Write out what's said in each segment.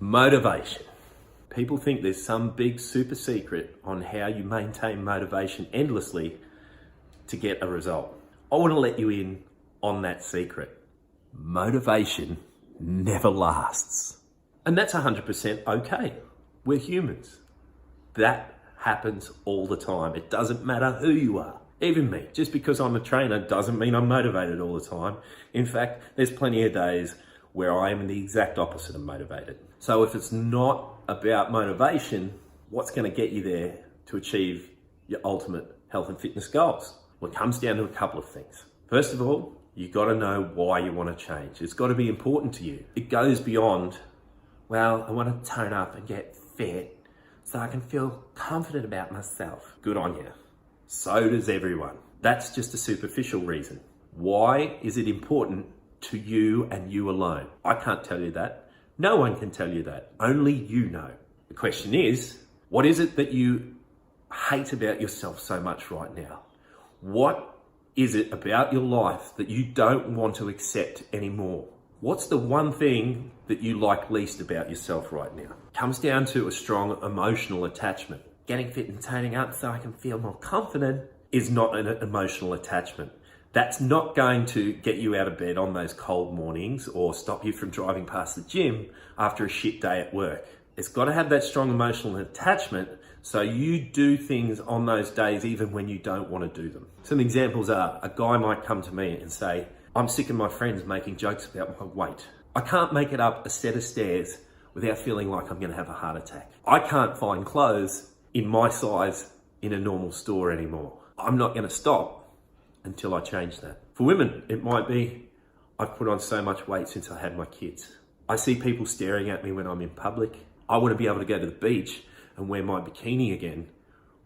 Motivation. People think there's some big super secret on how you maintain motivation endlessly to get a result. I want to let you in on that secret. Motivation never lasts. And that's 100% okay. We're humans. That happens all the time. It doesn't matter who you are. Even me. Just because I'm a trainer doesn't mean I'm motivated all the time. In fact, there's plenty of days where I am the exact opposite of motivated. So if it's not about motivation, what's going to get you there to achieve your ultimate health and fitness goals? Well, it comes down to a couple of things. First of all, you got to know why you want to change. It's got to be important to you. It goes beyond, well, I want to tone up and get fit so I can feel confident about myself. Good on you. So does everyone. That's just a superficial reason. Why is it important to you and you alone? I can't tell you that. No one can tell you that. Only you know. The question is, what is it that you hate about yourself so much right now? What is it about your life that you don't want to accept anymore? What's the one thing that you like least about yourself right now? It comes down to a strong emotional attachment. Getting fit and toning up so I can feel more confident is not an emotional attachment. That's not going to get you out of bed on those cold mornings or stop you from driving past the gym after a shit day at work. It's got to have that strong emotional attachment so you do things on those days even when you don't want to do them. Some examples are, a guy might come to me and say, I'm sick of my friends making jokes about my weight. I can't make it up a set of stairs without feeling like I'm going to have a heart attack. I can't find clothes in my size in a normal store anymore. I'm not going to stop until I change that. For women, it might be, I've put on so much weight since I had my kids. I see people staring at me when I'm in public. I want to be able to go to the beach and wear my bikini again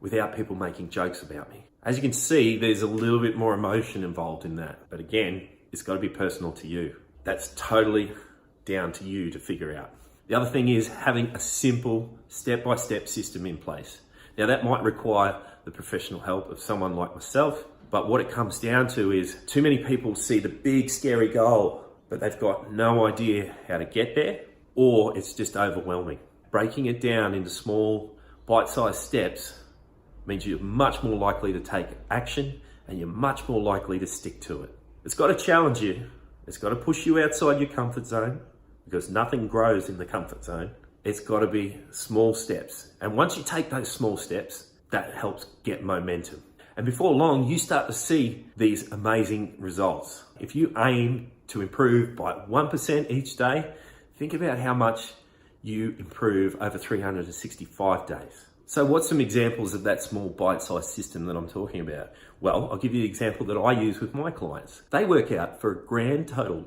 without people making jokes about me. As you can see, there's a little bit more emotion involved in that. But again, it's got to be personal to you. That's totally down to you to figure out. The other thing is having a simple step-by-step system in place. Now that might require the professional help of someone like myself, but what it comes down to is too many people see the big scary goal, but they've got no idea how to get there, or it's just overwhelming. Breaking it down into small bite-sized steps means you're much more likely to take action and you're much more likely to stick to it. It's got to challenge you. It's got to push you outside your comfort zone, because nothing grows in the comfort zone. It's got to be small steps. And once you take those small steps, that helps get momentum. And before long, you start to see these amazing results. If you aim to improve by 1% each day, think about how much you improve over 365 days. So what's some examples of that small bite-sized system that I'm talking about? Well, I'll give you the example that I use with my clients. They work out for a grand total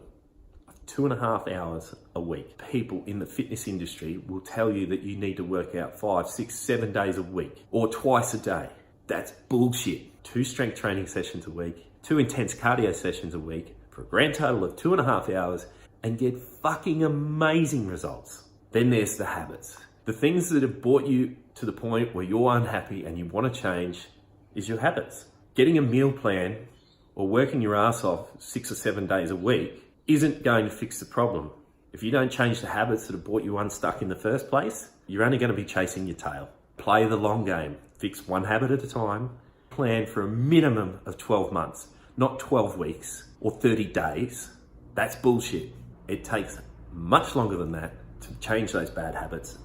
of 2.5 hours a week. People in the fitness industry will tell you that you need to work out 5, 6, 7 days a week or twice a day. That's bullshit. 2 strength training sessions a week, 2 intense cardio sessions a week for a grand total of 2.5 hours and get fucking amazing results. Then there's the habits. The things that have brought you to the point where you're unhappy and you want to change is your habits. Getting a meal plan or working your ass off 6 or 7 days a week isn't going to fix the problem. If you don't change the habits that have brought you unstuck in the first place, you're only going to be chasing your tail. Play the long game. Fix one habit at a time. Plan for a minimum of 12 months, not 12 weeks or 30 days. That's bullshit. It takes much longer than that to change those bad habits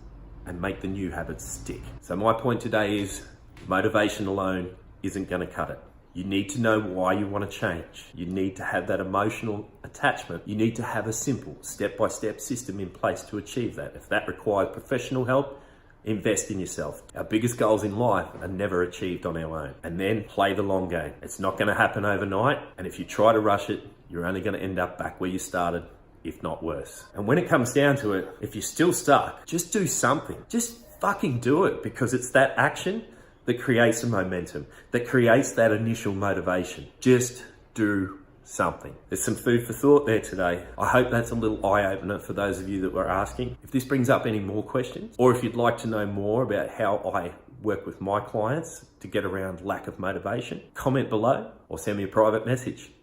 and make the new habits stick. So my point today is motivation alone isn't going to cut it. You need to know why you want to change. You need to have that emotional attachment. You need to have a simple step-by-step system in place to achieve that. If that requires professional help, invest in yourself. Our biggest goals in life are never achieved on our own. And then play the long game. It's not going to happen overnight. And if you try to rush it, you're only going to end up back where you started, if not worse. And when it comes down to it, if you're still stuck, just do something. Just fucking do it, because it's that action that creates the momentum, that creates that initial motivation. Just do something. There's some food for thought there today. I hope that's a little eye-opener for those of you that were asking. If this brings up any more questions, or if you'd like to know more about how I work with my clients to get around lack of motivation, comment below or send me a private message.